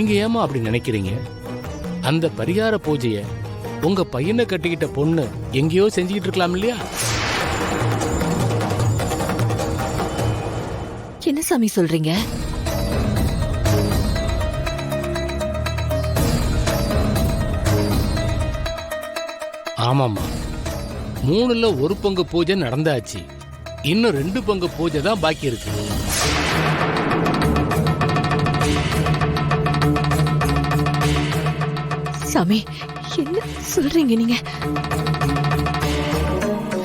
நீங்க ஏமா அப்படி நினைக்கிறீங்க? அந்த பரிகார பூஜைய உங்க பையனை கட்டிக்கிட்ட பொண்ணு எங்கேயோ செஞ்சுக்கிட்டு இருக்கலாம் இல்லையா? என்ன சாமி சொல்றீங்க? ஆமாம்மா, 3ல் 1 பங்கு பூஜை நடந்தாச்சு. இன்னும் 2 பங்கு பூஜை தான் பாக்கி இருக்கு. சாமி என்ன சொல்றீங்க நீங்க?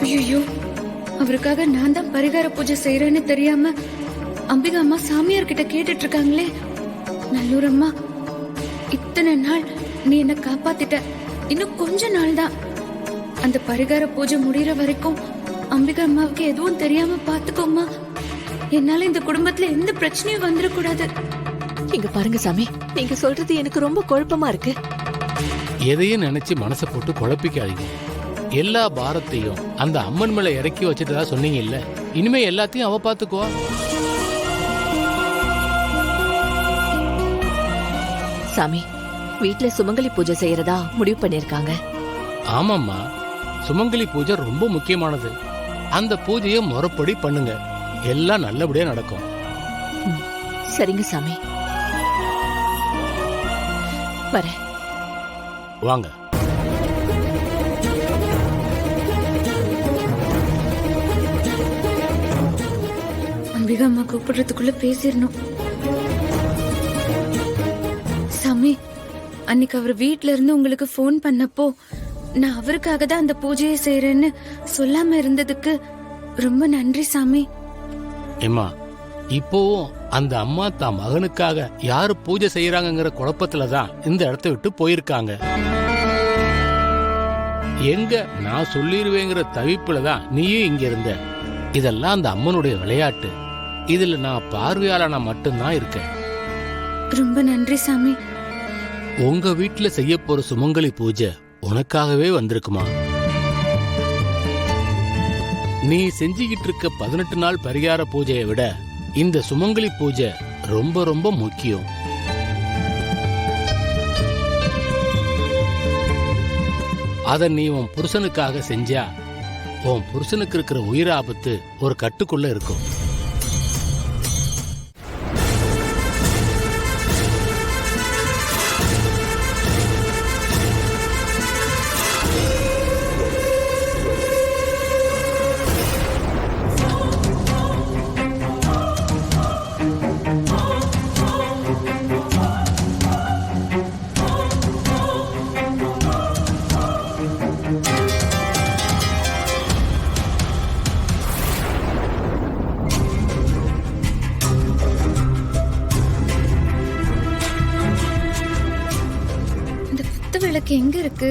ஐயோ, அவருக்காக நான் தான் பரிகார பூஜை செய்யறேன்னு தெரியாம அம்பிகா அம்மா சாமியார் கிட்ட கேட்டுட்டு இருக்காங்களே. நல்லூர் அம்மா, இத்தனை நாள் நீ என்ன காப்பாத்திட்ட. இன்னும் கொஞ்ச நாள் தான். அந்த பரிகார பூஜை முடியற வரைக்கும் அம்பிகா அம்மாவுக்கு எதுவும் தெரியாம பாத்துக்கோமா. என்னால இந்த குடும்பத்துல எந்த பிரச்சனையும் வந்துடக்கூடாது. இங்க பாருங்க சாமி, நீங்க சொல்றது எனக்கு ரொம்ப குழப்பமா இருக்கு. எதையும் நினைச்சு மனசை போட்டு குழப்பிக்காதீங்க. எல்லா பாரத்தையும் அந்த அம்மன் மேல இறக்கி வச்சுட்டதா சொன்னீங்க இல்ல, இனிமே எல்லாத்தையும் அவ பாத்துக்குவா. சாமி, வீட்ல சுமங்கலி பூஜை செய்யறதா முடிவு பண்ணிருக்காங்க. ஆமாம்மா, சுமங்கலி பூஜை ரொம்ப முக்கியமானது. அந்த பூஜையை முறைப்படி பண்ணுங்க, எல்லாம் நல்லபடியா நடக்கும். சரிங்க சாமி, வரேன். வாங்க. அம்பிகா அம்மா கூப்பிடுறதுக்குள்ள பேசிடணும். சாமி, அன்னைக்கு அவர் வீட்ல இருந்து உங்களுக்கு போன் பண்ணப்போ நான் அவருக்காக தான் அந்த பூஜையை செய்யறேன்னு சொல்லாம இருந்ததுக்கு ரொம்ப நன்றி சாமி. ஏம்மா, இப்போவும் அந்த அம்மா தான் மகனுக்காக யாரு பூஜை செய்யறாங்கிற குழப்பத்துலதான் இந்த இடத்தை விட்டு போயிருக்காங்க. எங்க நான் சொல்லிருவேங்கிற தவிப்புலதான் நீயும் இங்க இருந்த. இதெல்லாம் அந்த அம்மனுடைய விளையாட்டு. இதுல நான் பார்வையாளனா மட்டும்தான் இருக்கேன். ரொம்ப நன்றி சாமி. உங்க வீட்டுல செய்ய போற சுமங்கலி பூஜை உனக்காகவே வந்திருக்குமா? நீ செஞ்சுக்கிட்டு இருக்க 18 நாள் பரிகார பூஜையை விட இந்த சுமங்கலி பூஜை ரொம்ப ரொம்ப முக்கியம். அத நீ உன் புருஷனுக்காக செஞ்சா உன் புருஷனுக்கு இருக்கிற உயிர் ஆபத்து ஒரு கட்டுக்குள்ள இருக்கும். விளக்கு எங்க இருக்கு?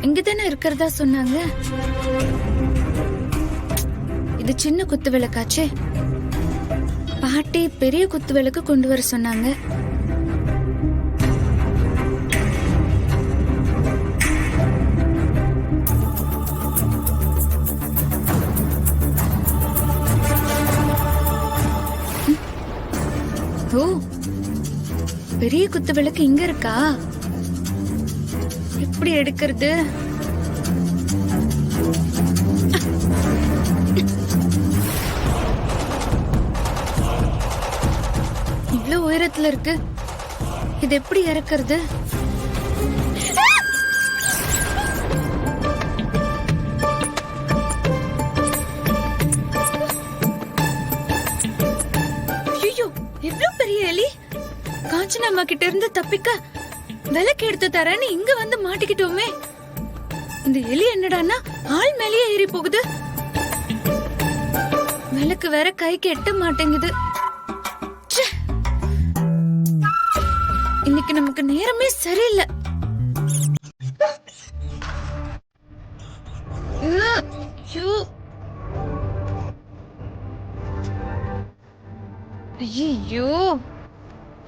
இங்கதானே இருக்கிறதா சொன்னாங்க. இது சின்ன குத்து விளக்காச்சே. பாட்டி பெரிய குத்து விளக்கு கொண்டு வர சொன்னாங்க. ஓ, பெரிய குத்து விளக்கு இங்க இருக்கா? எப்படி எடுக்கிறது? இவ்வளவு உயரத்துல இருக்கு. இது எப்படி இறக்குறது? ஐயோ, எவ்வளவு பெரிய எலி! காஞ்சனம்மா கிட்ட இருந்து தப்பிக்க விளக்கு எடுத்து தரேன்னு இங்க வந்து மாட்டிக்கிட்டோமே. இந்த எலி என்னடான்னா ஆள் மேலேயே ஏறி போகுது. விளக்கு வேற கைக்கு எட்ட மாட்டேங்குது. இன்னைக்கு நமக்கு நேரமே சரியில்லை. ஐயோ,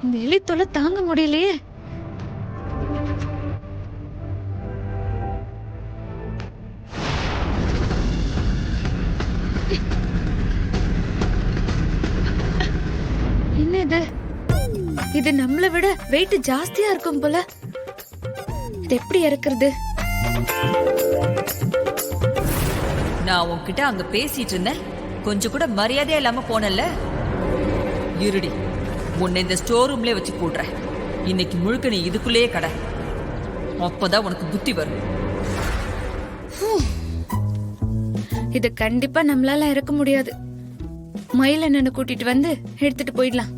இந்த எலி தொலை தாங்க முடியலையே. என்னது, இது நம்மளை விட வெயிட் ஜாஸ்தியா இருக்கும் போல. இது எப்படி இறக்குறது? நான் உன்கிட்ட அங்க பேசிட்டு இருந்தேன், கொஞ்சம் கூட மரியாதையா இல்லாம போனல. இருடி, உன்னை இந்த ஸ்டோர் ரூம்லயே வச்சு போடுறேன். இன்னைக்கு முழுக்க நீ இதுக்குள்ளேயே கடை. அப்பதான் உனக்கு புத்தி வரும். இது கண்டிப்பா நம்மளால இறக்க முடியாது. மயில என்ன கூட்டிட்டு வந்து எடுத்துட்டு போயிடலாம்.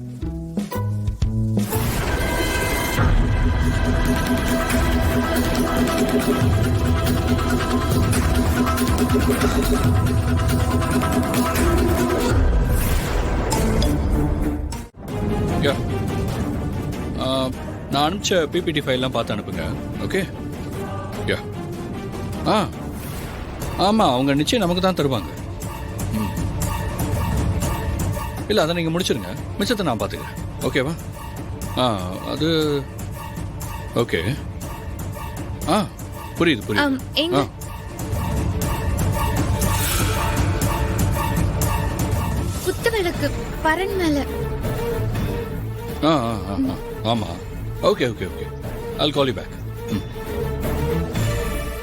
நான் அனுப்பிச்ச பிபிடி ஃபைல்லாம் பார்த்து அனுப்புங்க. ஓகே. யா. ஆமாம், அவங்க நிச்சயம் நமக்கு தான் தருவாங்க. இல்லை, அதை நீங்கள் முடிச்சிருங்க, மிச்சத்தை நான் பார்த்துக்கிறேன். ஓகேவா? அது ஓகே. புரியுது புரியுது. எங்க குத்து விளக்கு பரன் மேல. ஆமாம். Okay okay okay, I'll call you back.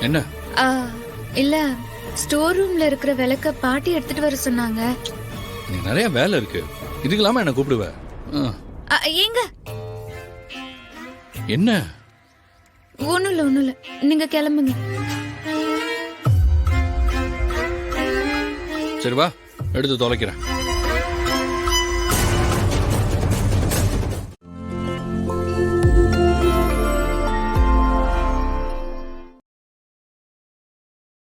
என்ன? இல்ல, ஸ்டோர் ரூம்ல இருக்கிற விளக்க பாட்டி எடுத்துட்டு வர சொன்னாங்க. நீ நிறைய வேலை இருக்கு, இதுக்கெல்லாம என்ன கூப்பிடுவ? ஏங்க? என்ன? ஒண்ணும் இல்ல, நீங்க கிளம்புங்க. சரி வா, எடுத்து தொலைக்கிறேன்.